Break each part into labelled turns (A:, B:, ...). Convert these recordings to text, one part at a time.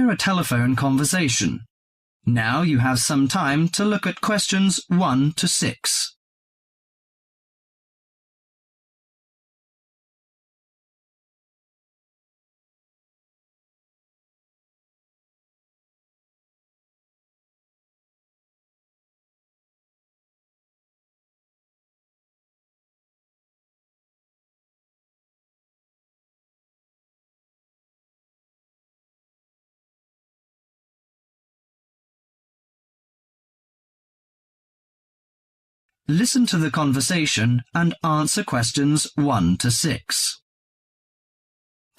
A: hear a telephone conversation. Now you have some time to look at questions 1 to 6. Listen to the conversation and answer questions 1 to 6.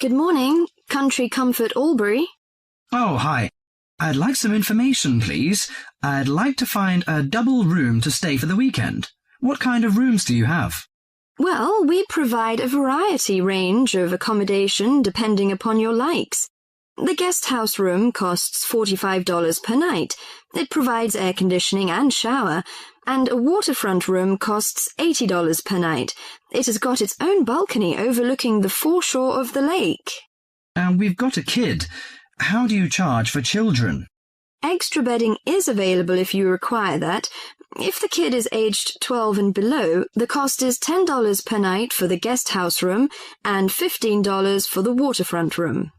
B: Good morning, Country Comfort Albury.
A: Oh, hi. I'd like some information, please. I'd like to find a double room to stay for the weekend. What kind of rooms do you have?
B: Well, we provide a variety range of accommodation depending upon your likes. The guest house room costs $45 per night. It provides air conditioning and shower, and a waterfront room costs $80 per night. It has got its own balcony overlooking the foreshore of the lake.
A: We've got a kid. How do you charge for children?
B: Extra bedding is available if you require that. If the kid is aged 12 and below, the cost is $10 per night for the guest house room and $15 for the waterfront room.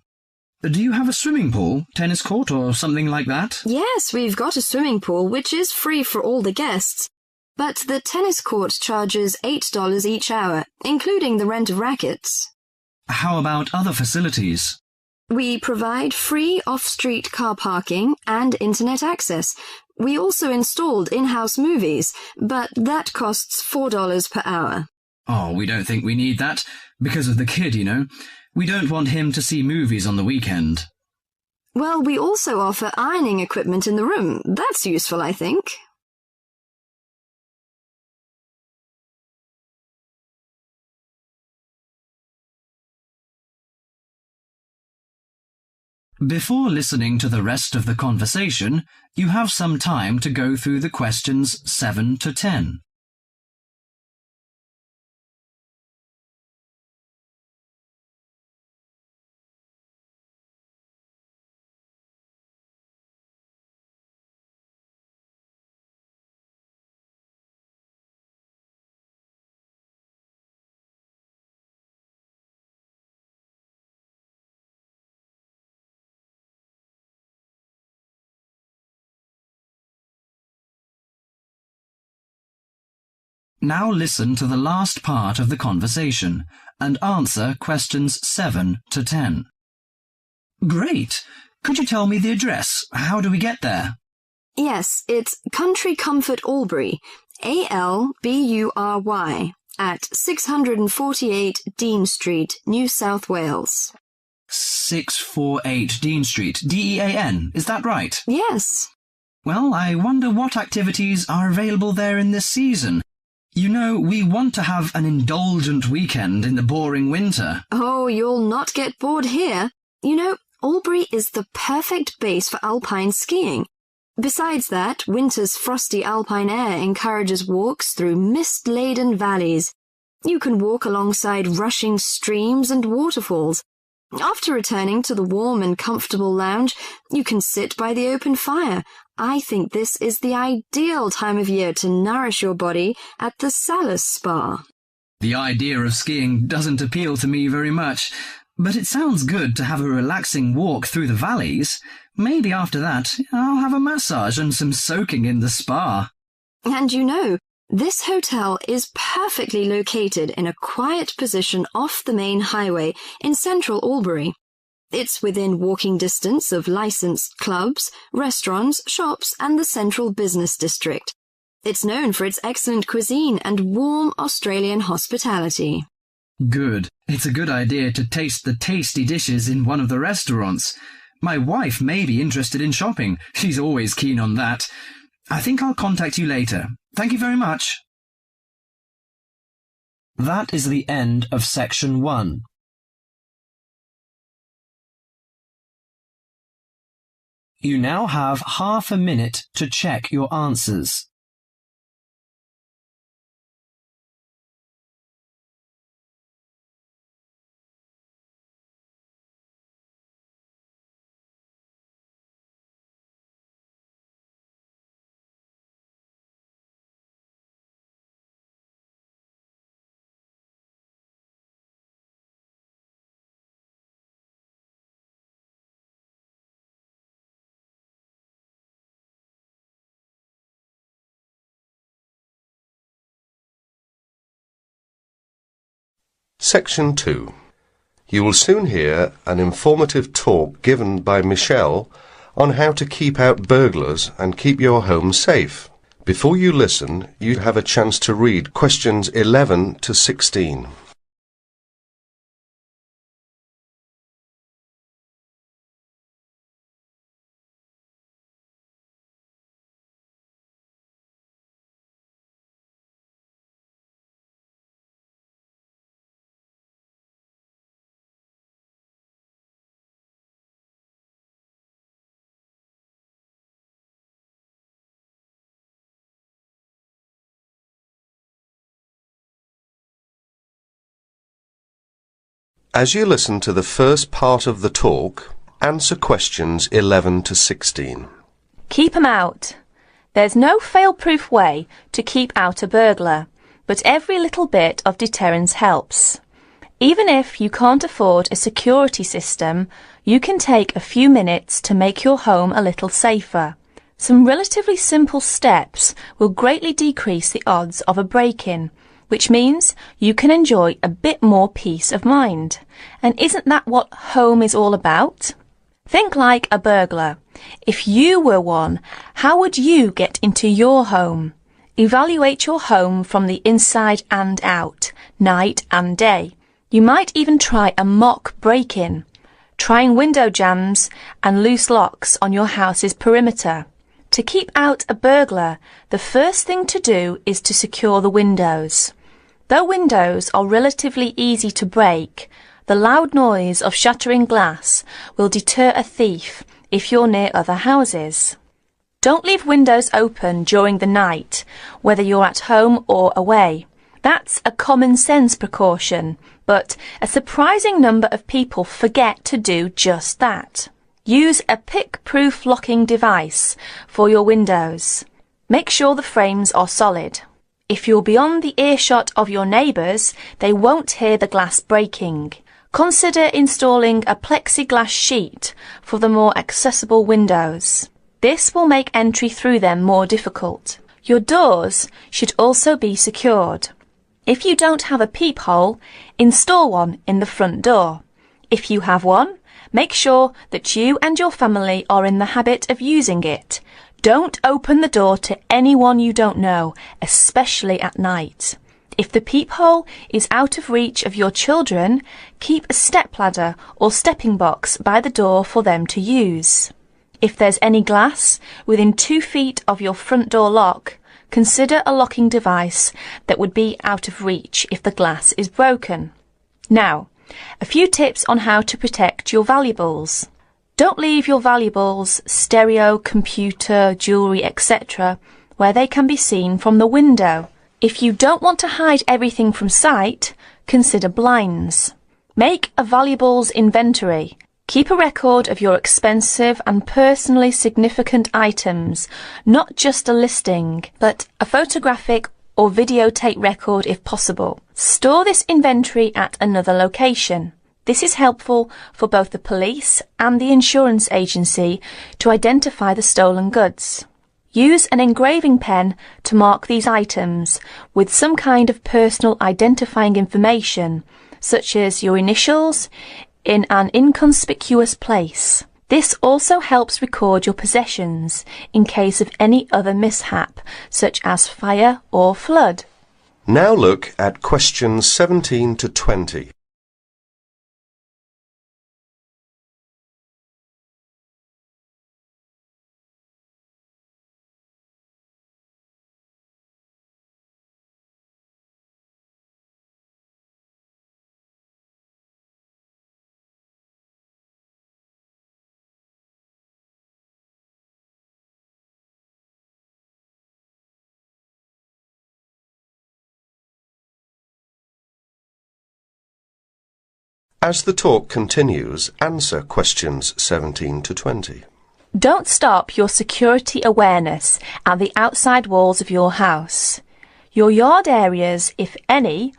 A: Do you have a swimming pool, tennis court, or something like that?
B: Yes, we've got a swimming pool, which is free for all the guests. But the tennis court charges $8 each hour, including the rent of rackets.
A: How about other facilities?
B: We provide free off-street car parking and internet access. We also installed in-house movies, but that costs $4 per hour.
A: Oh, we don't think we need that, because of the kid, you know. We don't want him to see movies on the weekend.
B: Well, we also offer ironing equipment in the room. That's useful, I think.
A: Before listening to the rest of the conversation, you have some time to go through the questions 7 to 10. Now listen to the last part of the conversation and answer questions 7 to 10. Great! Could you tell me the address? How do we get there?
B: Yes, it's Country Comfort Albury, Albury, at 648 Dean Street, New South Wales.
A: 648 Dean Street, Dean, is that right?
B: Yes.
A: Well, I wonder what activities are available there in this season. You know, we want to have an indulgent weekend in the boring winter.
B: Oh, you'll not get bored here. You know, Albury is the perfect base for alpine skiing. Besides that, winter's frosty alpine air encourages walks through mist-laden valleys. You can walk alongside rushing streams and waterfalls. After returning to the warm and comfortable lounge, you can sit by the open fire. I think this is the ideal time of year to nourish your body at the Salus Spa.
A: The idea of skiing doesn't appeal to me very much, but it sounds good to have a relaxing walk through the valleys. Maybe after that, I'll have a massage and some soaking in the spa.
B: And you know, this hotel is perfectly located in a quiet position off the main highway in central Albury. It's within walking distance of licensed clubs, restaurants, shops, and the central business district. It's known for its excellent cuisine and warm Australian hospitality.
A: Good. It's a good idea to taste the tasty dishes in one of the restaurants. My wife may be interested in shopping. She's always keen on that. I think I'll contact you later. Thank you very much. That is the end of section 1. You now have half a minute to check your answers.
C: Section 2. You will soon hear an informative talk given by Michelle on how to keep out burglars and keep your home safe. Before you listen, you have a chance to read questions 11 to 16. As you listen to the first part of the talk, answer questions 11 to 16.
D: Keep 'em out. There's no fail-proof way to keep out a burglar, but every little bit of deterrence helps. Even if you can't afford a security system, you can take a few minutes to make your home a little safer. Some relatively simple steps will greatly decrease the odds of a break-in, which means you can enjoy a bit more peace of mind. And isn't that what home is all about? Think like a burglar. If you were one, how would you get into your home? Evaluate your home from the inside and out, night and day. You might even try a mock break-in, trying window jams and loose locks on your house's perimeter. To keep out a burglar, the first thing to do is to secure the windows. Though windows are relatively easy to break, the loud noise of shattering glass will deter a thief if you're near other houses. Don't leave windows open during the night, whether you're at home or away. That's a common sense precaution, but a surprising number of people forget to do just that. Use a pick-proof locking device for your windows. Make sure the frames are solid. If you're beyond the earshot of your neighbours, they won't hear the glass breaking. Consider installing a plexiglass sheet for the more accessible windows. This will make entry through them more difficult. Your doors should also be secured. If you don't have a peephole, install one in the front door. If you have one, make sure that you and your family are in the habit of using it. Don't open the door to anyone you don't know, especially at night. If the peephole is out of reach of your children, keep a stepladder or stepping box by the door for them to use. If there's any glass within 2 feet of your front door lock, consider a locking device that would be out of reach if the glass is broken. Now, a few tips on how to protect your valuables. Don't leave your valuables, stereo, computer, jewellery, etc., where they can be seen from the window. If you don't want to hide everything from sight, consider blinds. Make a valuables inventory. Keep a record of your expensive and personally significant items, not just a listing, but a photographic or videotape record if possible. Store this inventory at another location. This is helpful for both the police and the insurance agency to identify the stolen goods. Use an engraving pen to mark these items with some kind of personal identifying information, such as your initials, in an inconspicuous place. This also helps record your possessions in case of any other mishap, such as fire or flood.
C: Now look at questions 17 to 20. As the talk continues, answer questions 17 to 20.
D: Don't stop your security awareness at the outside walls of your house. Your yard areas, if any,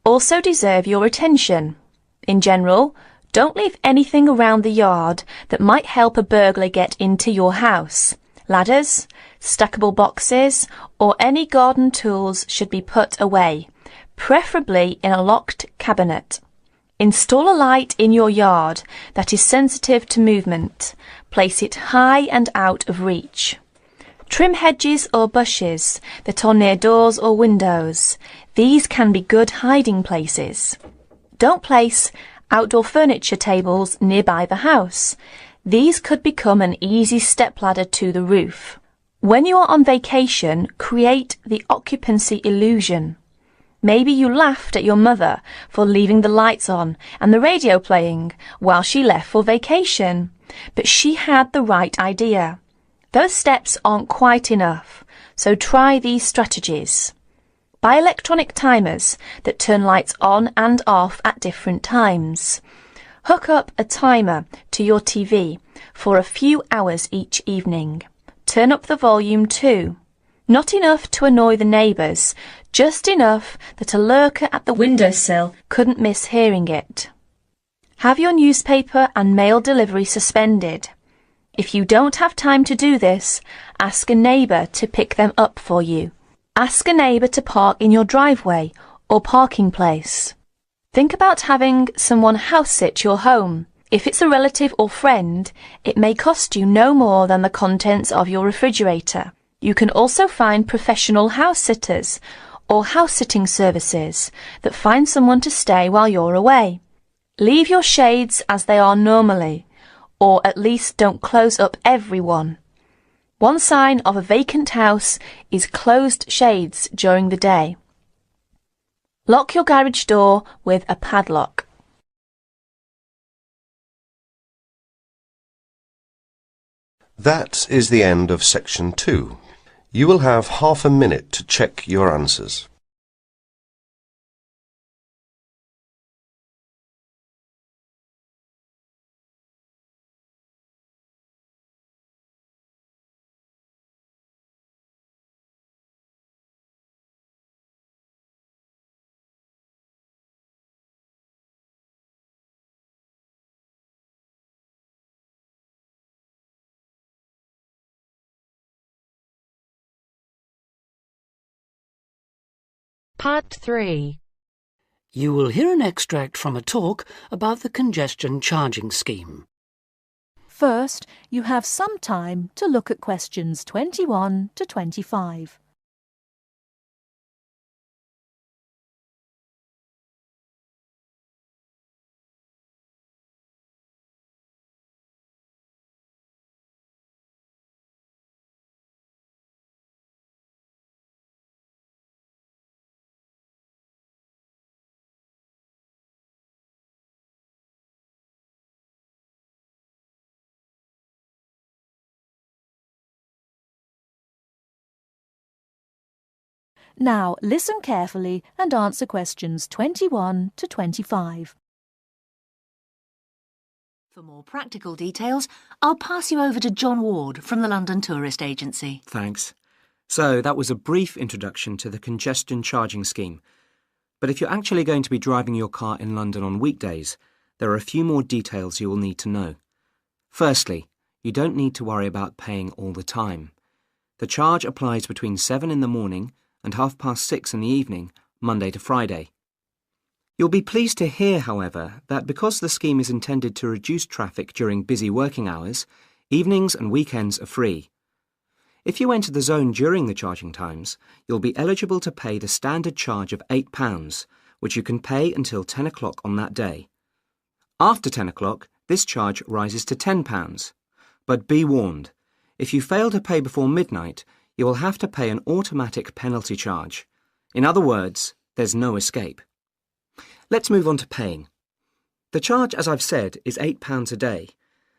D: also deserve your attention. In general, don't leave anything around the yard that might help a burglar get into your house. Ladders, stackable boxes, or any garden tools should be put away. preferably in a locked cabinet. Install a light in your yard that is sensitive to movement. Place it high and out of reach. Trim hedges or bushes that are near doors or windows. These can be good hiding places. Don't place outdoor furniture tables nearby the house. These could become an easy stepladder to the roof. When you are on vacation, create the occupancy illusion. Maybe you laughed at your mother for leaving the lights on and the radio playing while she left for vacation, but she had the right idea. Those steps aren't quite enough, so try these strategies. Buy electronic timers that turn lights on and off at different times. Hook up a timer to your TV for a few hours each evening. Turn up the volume too. Not enough to annoy the neighbours, just enough that a lurker at the windowsill couldn't miss hearing it. Have your newspaper and mail delivery suspended. If you don't have time to do this, ask a neighbour to pick them up for you. Ask a neighbour to park in your driveway or parking place. Think about having someone house-sit your home. If it's a relative or friend, it may cost you no more than the contents of your refrigerator. You can also find professional house-sitters or house-sitting services that find someone to stay while you're away. Leave your shades as they are normally, or at least don't close up everyone. One sign of a vacant house is closed shades during the day. Lock your garage door with a padlock.
C: That is the end of section 2. You will have half a minute to check your answers.
E: Part 3. You will hear an extract from a talk about the congestion charging scheme.
F: First, you have some time to look at questions 21 to 25. Now, listen carefully and answer questions 21 to 25.
G: For more practical details, I'll pass you over to John Ward from the London Tourist Agency.
H: Thanks. So, that was a brief introduction to the congestion charging scheme. But if you're actually going to be driving your car in London on weekdays, there are a few more details you will need to know. Firstly, you don't need to worry about paying all the time. The charge applies between 7 in the morning and 6:30 in the evening, Monday to Friday. You'll be pleased to hear, however, that because the scheme is intended to reduce traffic during busy working hours, evenings and weekends are free. If you enter the zone during the charging times, you'll be eligible to pay the standard charge of £8, which you can pay until 10 o'clock on that day. After 10 o'clock, this charge rises to £10. But be warned, if you fail to pay before midnight, you will have to pay an automatic penalty charge. In other words, there's no escape. Let's move on to paying. The charge, as I've said, is £8 a day,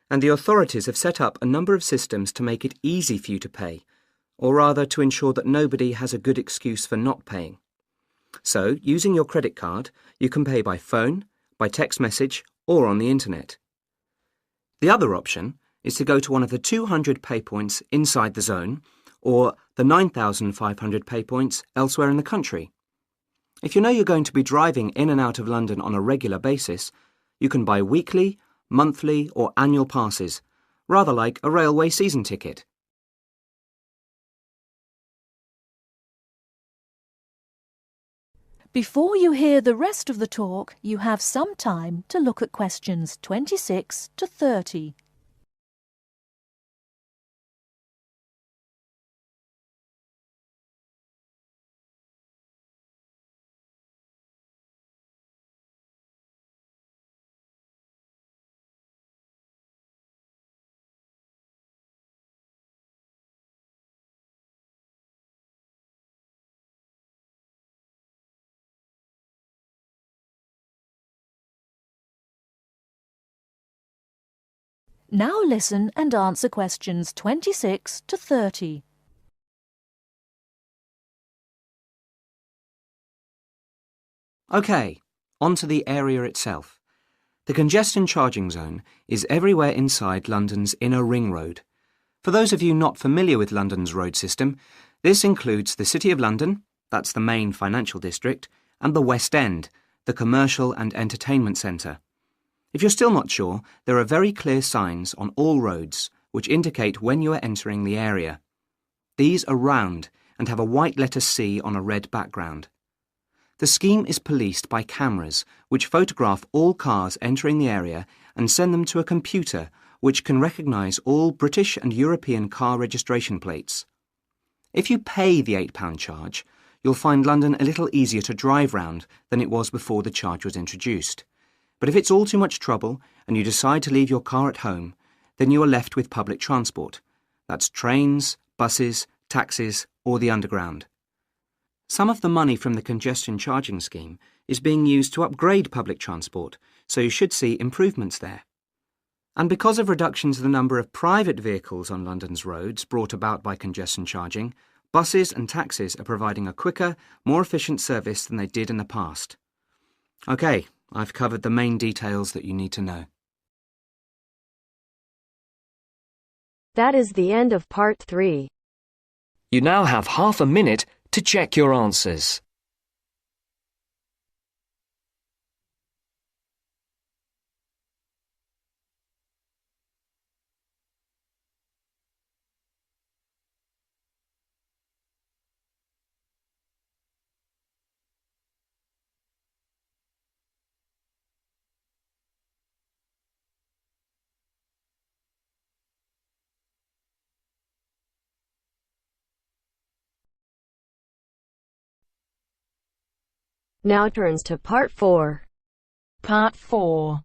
H: and the authorities have set up a number of systems to make it easy for you to pay, or rather to ensure that nobody has a good excuse for not paying. So, using your credit card, you can pay by phone, by text message, or on the internet. The other option is to go to one of the 200 pay points inside the zone, or the 9,500 pay points elsewhere in the country. If you know you're going to be driving in and out of London on a regular basis, you can buy weekly, monthly or annual passes, rather like a railway season ticket.
F: Before you hear the rest of the talk, you have some time to look at questions 26 to 30. Now listen and answer questions 26 to 30.
H: OK, on to the area itself. The congestion charging zone is everywhere inside London's inner ring road. For those of you not familiar with London's road system, this includes the City of London, that's the main financial district, and the West End, the commercial and entertainment centre. If you're still not sure, there are very clear signs on all roads which indicate when you are entering the area. These are round and have a white letter C on a red background. The scheme is policed by cameras which photograph all cars entering the area and send them to a computer which can recognise all British and European car registration plates. If you pay the £8 charge, you'll find London a little easier to drive round than it was before the charge was introduced. But if it's all too much trouble and you decide to leave your car at home, then you are left with public transport. That's trains, buses, taxis, or the underground. Some of the money from the congestion charging scheme is being used to upgrade public transport, so you should see improvements there. And because of reductions in the number of private vehicles on London's roads brought about by congestion charging, buses and taxis are providing a quicker, more efficient service than they did in the past. OK, I've covered the main details that you need to know.
I: That is the end of part 3.
J: You now have half a minute to check your answers.
I: Now turns to part 4.
K: Part 4.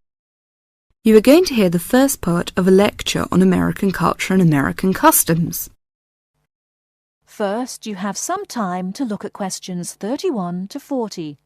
L: You are going to hear the first part of a lecture on American culture and American customs.
F: First, you have some time to look at questions 31 to 40.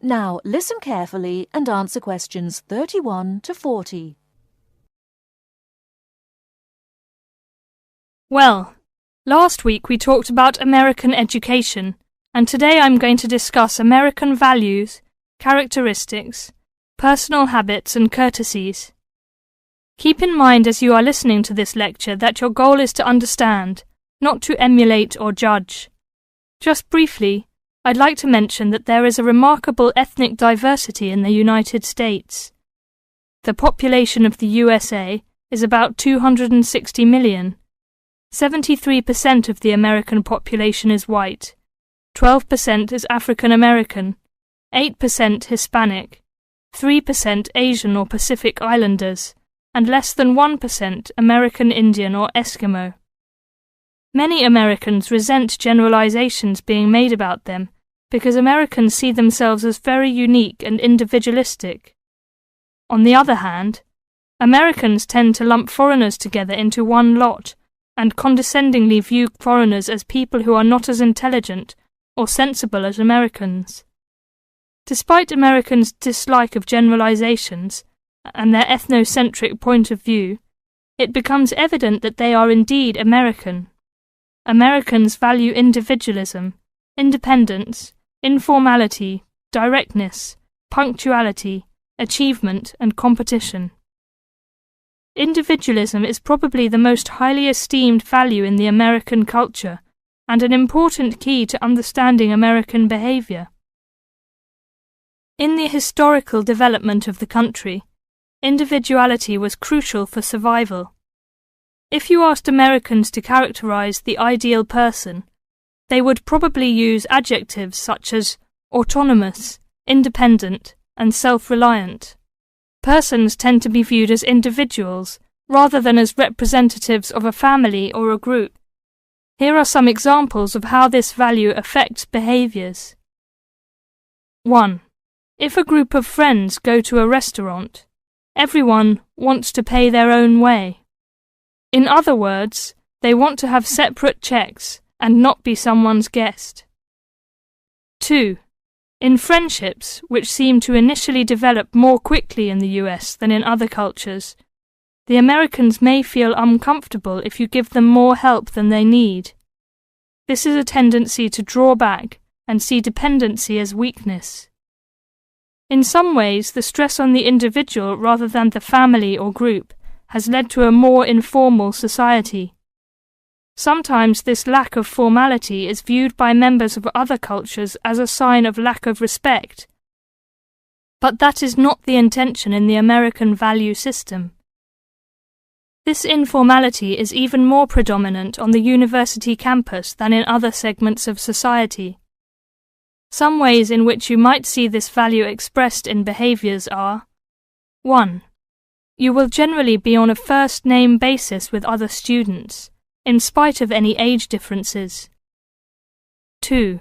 F: Now listen carefully and answer questions 31 to 40.
M: Well, last week we talked about American education, and today I'm going to discuss American values, characteristics, personal habits and courtesies. Keep in mind as you are listening to this lecture that your goal is to understand, not to emulate or judge. Just briefly, I'd like to mention that there is a remarkable ethnic diversity in the United States. The population of the USA is about 260 million. 73% of the American population is white, 12% is African American, 8% Hispanic, 3% Asian or Pacific Islanders, and less than 1% American Indian or Eskimo. Many Americans resent generalizations being made about them because Americans see themselves as very unique and individualistic. On the other hand, Americans tend to lump foreigners together into one lot and condescendingly view foreigners as people who are not as intelligent or sensible as Americans. Despite Americans' dislike of generalizations and their ethnocentric point of view, it becomes evident that they are indeed American. Americans value individualism, independence, informality, directness, punctuality, achievement, and competition. Individualism is probably the most highly esteemed value in the American culture and an important key to understanding American behavior. In the historical development of the country, individuality was crucial for survival. If you asked Americans to characterize the ideal person, they would probably use adjectives such as autonomous, independent, and self-reliant. Persons tend to be viewed as individuals rather than as representatives of a family or a group. Here are some examples of how this value affects behaviors. 1. If a group of friends go to a restaurant, everyone wants to pay their own way. In other words, they want to have separate checks and not be someone's guest. 2. In friendships, which seem to initially develop more quickly in the US than in other cultures, the Americans may feel uncomfortable if you give them more help than they need. This is a tendency to draw back and see dependency as weakness. In some ways, the stress on the individual rather than the family or group has led to a more informal society. Sometimes this lack of formality is viewed by members of other cultures as a sign of lack of respect. But that is not the intention in the American value system. This informality is even more predominant on the university campus than in other segments of society. Some ways in which you might see this value expressed in behaviors are: 1. You will generally be on a first-name basis with other students, in spite of any age differences. 2.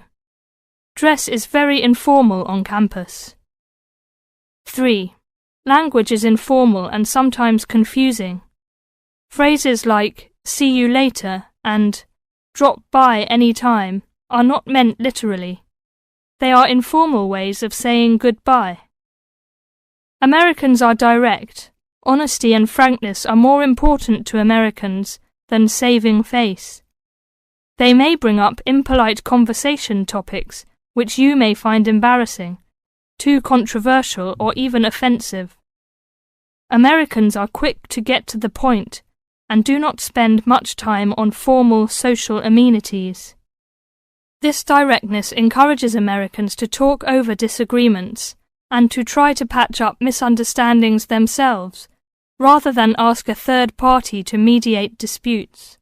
M: Dress is very informal on campus. 3. Language is informal and sometimes confusing. Phrases like "see you later" and "drop by any time" are not meant literally. They are informal ways of saying goodbye. Americans are direct. Honesty and frankness are more important to Americans than saving face. They may bring up impolite conversation topics which you may find embarrassing, too controversial, or even offensive. Americans are quick to get to the point and do not spend much time on formal social amenities. This directness encourages Americans to talk over disagreements and to try to patch up misunderstandings themselves, rather than ask a third party to mediate disputes.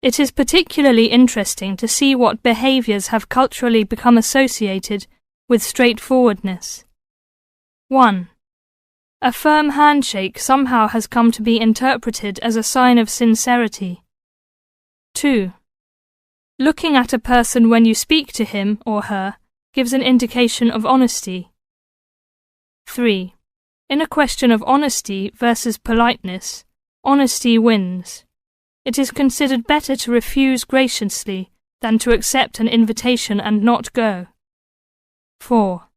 M: It is particularly interesting to see what behaviors have culturally become associated with straightforwardness. 1. A firm handshake somehow has come to be interpreted as a sign of sincerity. 2. Looking at a person when you speak to him or her gives an indication of honesty. 3. In a question of honesty versus politeness, honesty wins. It is considered better to refuse graciously than to accept an invitation and not go. 4.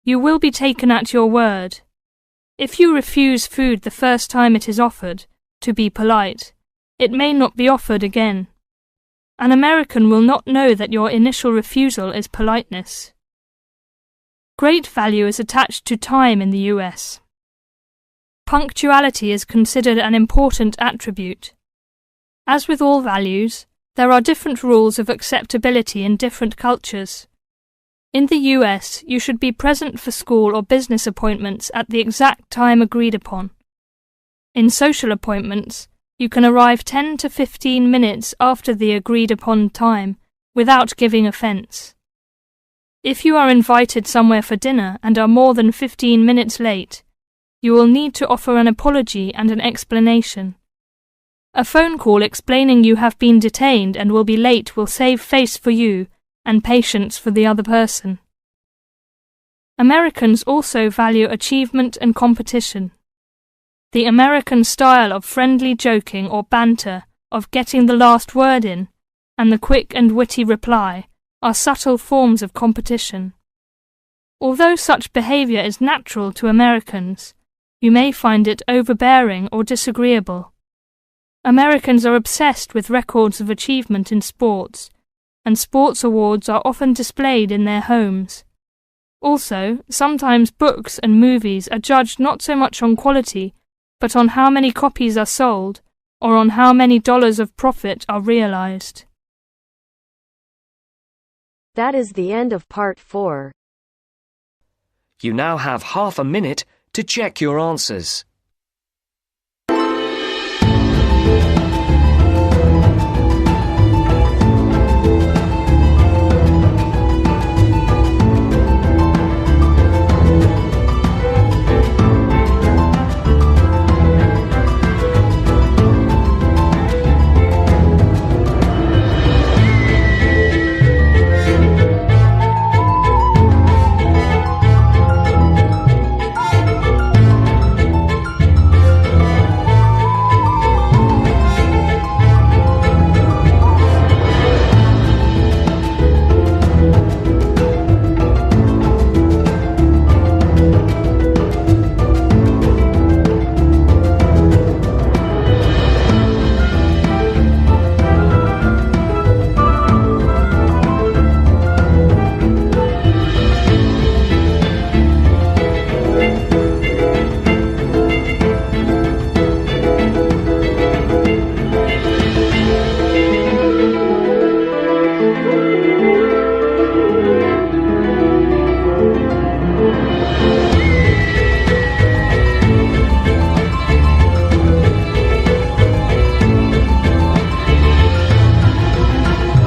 M: You will be taken at your word. If you refuse food the first time it is offered, to be polite, it may not be offered again. An American will not know that your initial refusal is politeness. Great value is attached to time in the US. Punctuality is considered an important attribute. As with all values, there are different rules of acceptability in different cultures. In the US, you should be present for school or business appointments at the exact time agreed upon. In social appointments, you can arrive 10 to 15 minutes after the agreed upon time without giving offence. If you are invited somewhere for dinner and are more than 15 minutes late, you will need to offer an apology and an explanation. A phone call explaining you have been detained and will be late will save face for you and patience for the other person. Americans also value achievement and competition. The American style of friendly joking or banter, of getting the last word in, and the quick and witty reply are subtle forms of competition. Although such behavior is natural to Americans, you may find it overbearing or disagreeable. Americans are obsessed with records of achievement in sports, and sports awards are often displayed in their homes. Also, sometimes books and movies are judged not so much on quality, but on how many copies are sold, or on how many dollars of profit are realized.
I: That is the end of part 4.
J: You now have half a minute to check your answers.